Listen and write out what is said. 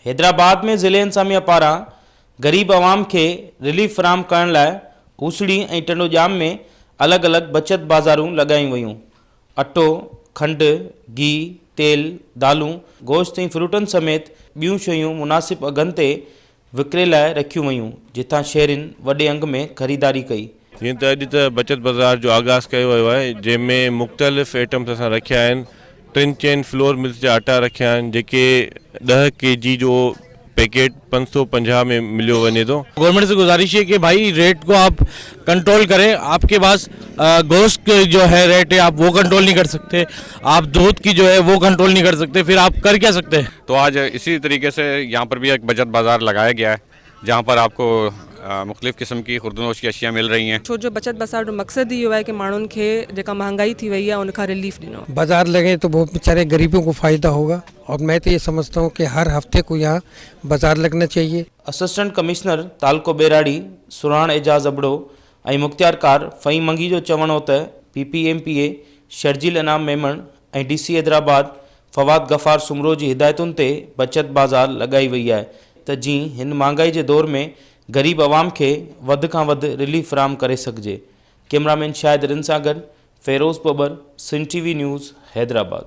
हैदराबाद में ज़िले इंतज़ामिया पारां गरीब आवाम के रिलीफ फराहम करण लाइ ऊसड़ी ऐं टंडोजाम में अलॻि अलॻि बचत बाज़ारूं लॻायूं वयूं। अटो, खंडु, घी, तेल, दालूं, गोश्त ऐं फ्रूटनि समेत ॿियूं शयूं मुनासिब अघनि ते विकिरे लाइ रखियूं वयूं, जिथां शहरियुनि वॾे अंग में ख़रीदारी कई। जीअं त अॼु त बचत बाज़ार जो आगाज़ कयो वियो आहे, जंहिंमें मुख़्तलिफ़ आइटम्स असां रखिया आहिनि। 3 फ्लोर मिल्स जा आटा रखिया आहिनि, जेके 10 kg जो पैकेट 550 में मिलियो वञे थो। गवर्नमेंट से गुजारिश है कि भाई रेट को आप कंट्रोल करें। आपके पास गोश्त जो है रेट है, आप वो कंट्रोल नहीं कर सकते, आप दूध की जो है वो कंट्रोल नहीं कर सकते, फिर आप कर क्या सकते हैं। तो आज इसी तरीके से यहाँ पर भी एक बचत बाज़ार लगाया गया है, जहाँ पर आपको मुख्तलिफ़ किस्म की खुर्दनोश की अशिया मिल रही हैं। छो जो बचत बाज़ार जो मक़सदु इहो आहे कि माण्हुनि खे जेका महांगाई थी वई आहे उनखां रिलीफ ॾिनो। बाज़ार लगे तो वो बेचारे गरीबों को फ़ायदा होगा, और मैं तो ये समझता हूँ कि हर हफ्ते को यहाँ बाज़ार लगना चाहिए। असिस्टेंट कमिश्नर तालको बेराड़ी, सुराण एजाज़ अबड़ो ऐं मुख्तियारकार फ़हीम मंगी जो चवणु हो त PPMPA शर्जील इनाम मेमण ऐं DC हैदराबाद फवाद गफ़ार सुमरो जी हिदायतुनि ते बचत बाज़ार लॻाई वई आहे त जीअं हिन महांगाई जे दौर में ग़रीब आवाम खे वधि खां वधि रिलीफ फराहम करे सघिजे। कैमरामैन शाहिद रिन सां गॾु फ़ेरोज़ बबर, सिंध TV न्यूज़, हैदराबाद।